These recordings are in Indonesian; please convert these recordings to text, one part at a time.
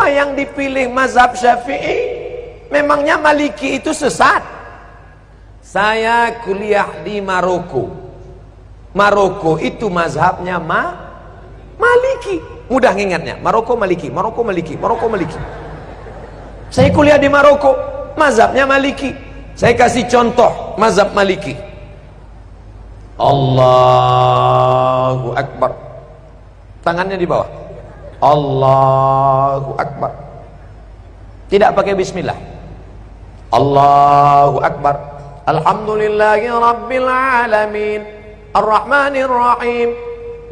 Kenapa yang dipilih mazhab Syafi'i? Memangnya Maliki itu sesat? Saya kuliah di Maroko. Maroko itu mazhabnya Maliki. Mudah ngingatnya, Maroko Maliki, Maroko Maliki, Maroko Maliki. Saya kuliah di Maroko, mazhabnya Maliki. Saya kasih contoh mazhab Maliki. Allahu Akbar. Tangannya di bawah. Allahu Akbar. Tidak pakai bismillah. Allahu Akbar. Alhamdulillahi Rabbil Alamin, Ar-Rahmanir Rahim,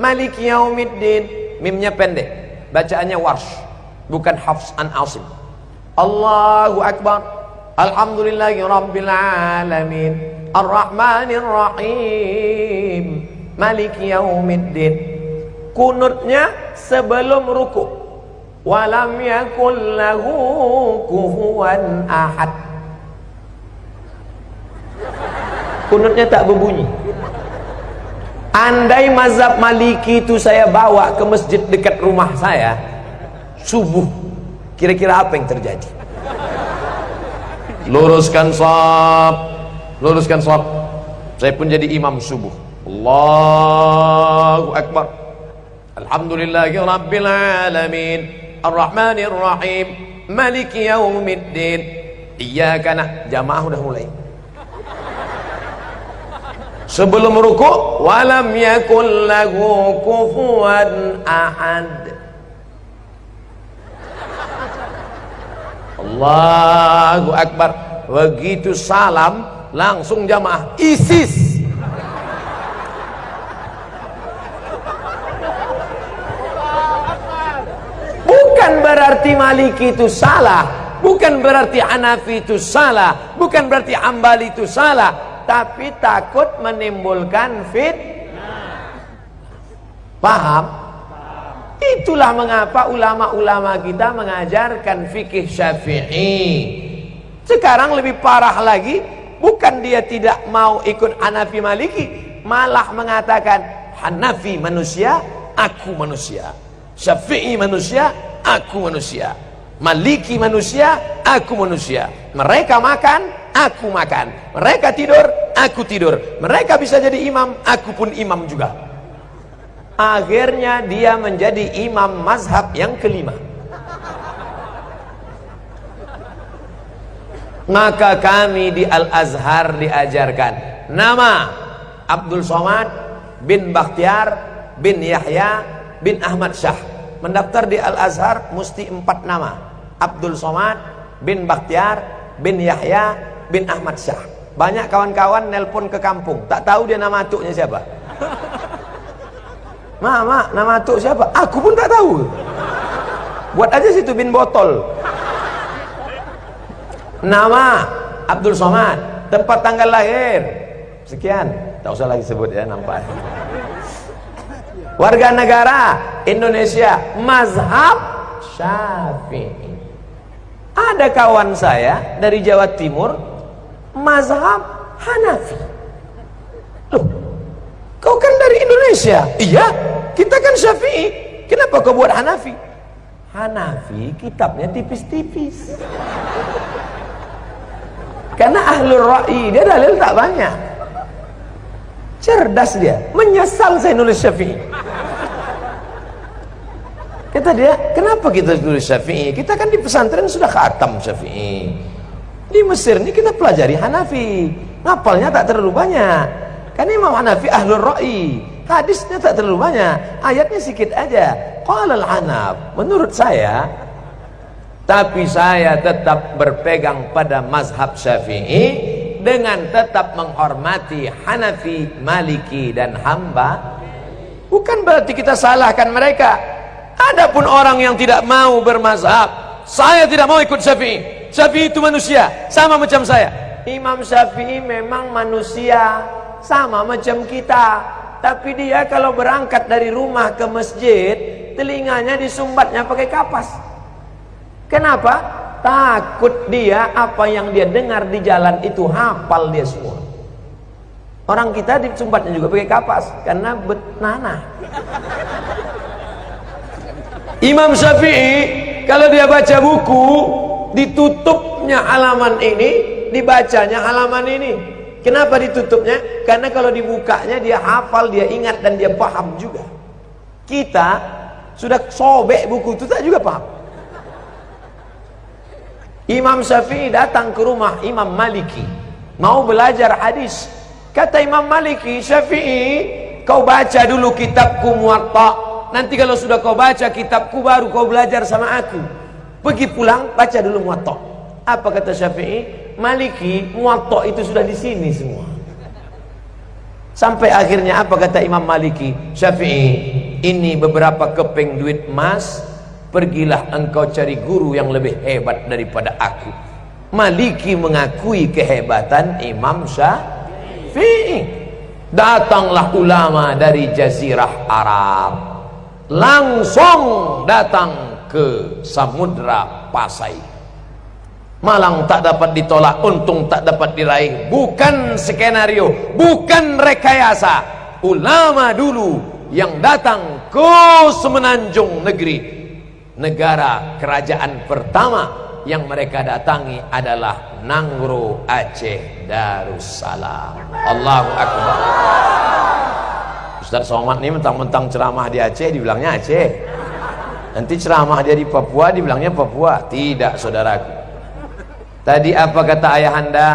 Maliki Yaumiddin. Mimnya pendek, bacaannya warsh, bukan Hafs an Asim. Allahu Akbar. Alhamdulillahi Rabbil Alamin, Ar-Rahmanir Rahim, Maliki Yaumiddin. Kunutnya sebelum ruku. Walam yakul lahu kufuwan ahad. Kunutnya tak berbunyi. Andai mazhab Maliki itu saya bawa ke masjid dekat rumah saya subuh, kira-kira apa yang terjadi? Luruskan shaf, luruskan shaf. Saya pun jadi imam subuh. Allahu Akbar. Alhamdulillahi Rabbil Alamin, Ar-Rahmanir Rahim, Maliki Yaumiddin. Iyyaka na'budu. Jamaah udah mulai. Sebelum ruku', walam yakul lahu kufuwan ahad. Allahu Akbar. Begitu salam, langsung jamaah ISIS. Bukan berarti Maliki itu salah, bukan berarti Hanafi itu salah, bukan berarti Hambali itu salah, tapi takut menimbulkan fitnah. Paham? Itulah mengapa ulama-ulama kita mengajarkan fikih Syafi'i. Sekarang lebih parah lagi, bukan dia tidak mau ikut Hanafi Maliki, malah mengatakan Hanafi manusia, aku manusia. Syafi'i manusia, aku manusia. Maliki manusia, aku manusia. Mereka makan, aku makan. Mereka tidur, aku tidur. Mereka bisa jadi imam, aku pun imam juga. Akhirnya dia menjadi imam mazhab yang kelima. Maka kami di Al-Azhar diajarkan nama Abdul Somad bin Bakhtiar bin Yahya bin Ahmad Syah. Mendaftar di Al-Azhar mesti 4 nama. Abdul Somad bin Bakhtiar bin Yahya bin Ahmad Syah. Banyak kawan-kawan nelpon ke kampung, tak tahu dia nama atuknya siapa. Mak, nama atuk siapa? Aku pun tak tahu. Buat aja situ bin botol. Nama Abdul Somad, tempat tanggal lahir sekian, tak usah lagi sebut ya, nampak. Warga negara Indonesia, mazhab Syafi'i. Ada kawan saya dari Jawa Timur, mazhab Hanafi. Loh, kau kan dari Indonesia? Iya, kita kan Syafi'i. Kenapa kau buat Hanafi? Hanafi kitabnya tipis-tipis. Karena ahlul ra'i, dia dalil tak banyak. Cerdas dia, menyesal saya nulis Syafi'i. Kata dia, kenapa kita tulis Syafi'i? Kita kan di pesantren sudah khatam Syafi'i. Di Mesir ini kita pelajari Hanafi, ngapalnya tak terlalu banyak. Karena Imam Hanafi ahlul ra'i, hadisnya tak terlalu banyak, ayatnya sedikit aja. Qala al-Hanaf, menurut saya, tapi saya tetap berpegang pada mazhab Syafi'i dengan tetap menghormati Hanafi, Maliki dan Hamba. Bukan berarti kita salahkan mereka. Adapun orang yang tidak mau bermazhab, saya tidak mau ikut Syafi'i. Syafi'i itu manusia, sama macam saya. Imam Syafi'i memang manusia, sama macam kita. Tapi dia kalau berangkat dari rumah ke masjid, telinganya disumbatnya pakai kapas. Kenapa? Takut dia apa yang dia dengar di jalan itu hafal dia semua. Orang kita disumbatnya juga pakai kapas karena betnana. Imam Syafi'i kalau dia baca buku, ditutupnya halaman ini, dibacanya halaman ini. Kenapa ditutupnya? Karena kalau dibukanya dia hafal, dia ingat, dan dia paham juga. Kita sudah sobek buku itu tak juga paham. Imam Syafi'i datang ke rumah Imam Maliki, mau belajar hadis. Kata Imam Maliki, Syafi'i, kau baca dulu kitabku Muwatta. Nanti kalau sudah kau baca kitabku, baru kau belajar sama aku. Pergi pulang, baca dulu Muwatta. Apa kata Syafi'i? Maliki, Muwatta itu sudah di sini semua. Sampai akhirnya apa kata Imam Maliki? Syafi'i, ini beberapa keping duit emas, pergilah engkau cari guru yang lebih hebat daripada aku. Maliki mengakui kehebatan Imam Syafi'i. Datanglah ulama dari Jazirah Arab, langsung datang ke Samudra Pasai. Malang tak dapat ditolak, untung tak dapat diraih. Bukan skenario, bukan rekayasa. Ulama dulu yang datang ke Semenanjung Negeri, negara kerajaan pertama yang mereka datangi adalah Nangro Aceh Darussalam. Allahu Akbar. Ustaz Somad ini mentang-mentang ceramah di Aceh dibilangnya Aceh, nanti ceramah dia di Papua dibilangnya Papua. Tidak, saudaraku. Tadi apa kata ayahanda?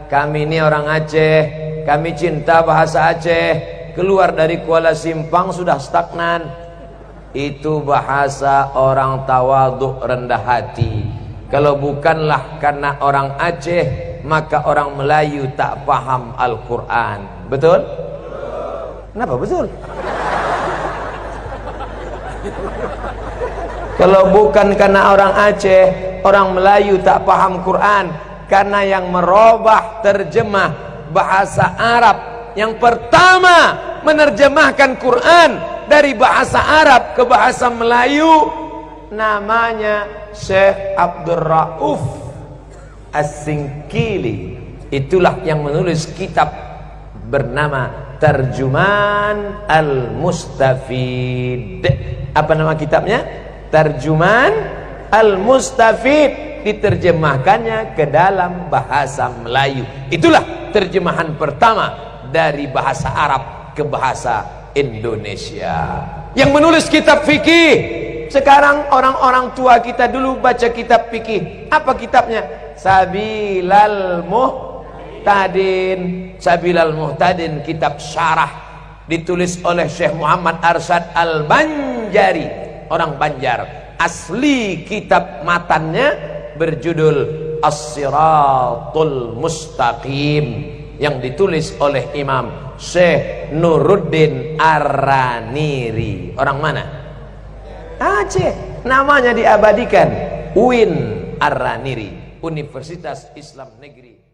Kami ini orang Aceh, kami cinta bahasa Aceh. Keluar dari Kuala Simpang sudah stagnan. Itu bahasa orang tawaduk, rendah hati. Kalau bukanlah karena orang Aceh, maka orang Melayu tak paham Al-Quran. Betul? Kenapa betul? Kalau bukan karena orang Aceh, orang Melayu tak paham Quran. Karena yang merubah terjemah bahasa Arab, yang pertama menerjemahkan Quran dari bahasa Arab ke bahasa Melayu, namanya Syekh Abdul Rauf As-Singkili. Itulah yang menulis kitab bernama Terjuman Al-Mustafid. Apa nama kitabnya? Terjuman Al-Mustafid. Diterjemahkannya ke dalam bahasa Melayu. Itulah terjemahan pertama dari bahasa Arab ke bahasa Indonesia. Yang menulis kitab fikih. Sekarang orang-orang tua kita dulu baca kitab fikih. Apa kitabnya? Sabilal Muhtadin. Sabilal Muhtadin, kitab syarah, ditulis oleh Syekh Muhammad Arsyad Al-Banjari, orang Banjar. Asli kitab matannya berjudul As-Siratul Mustaqim, yang ditulis oleh Imam Syekh Nuruddin Ar-Raniri. Orang mana? Aceh. Namanya diabadikan, UIN Ar-Raniri, Universitas Islam Negeri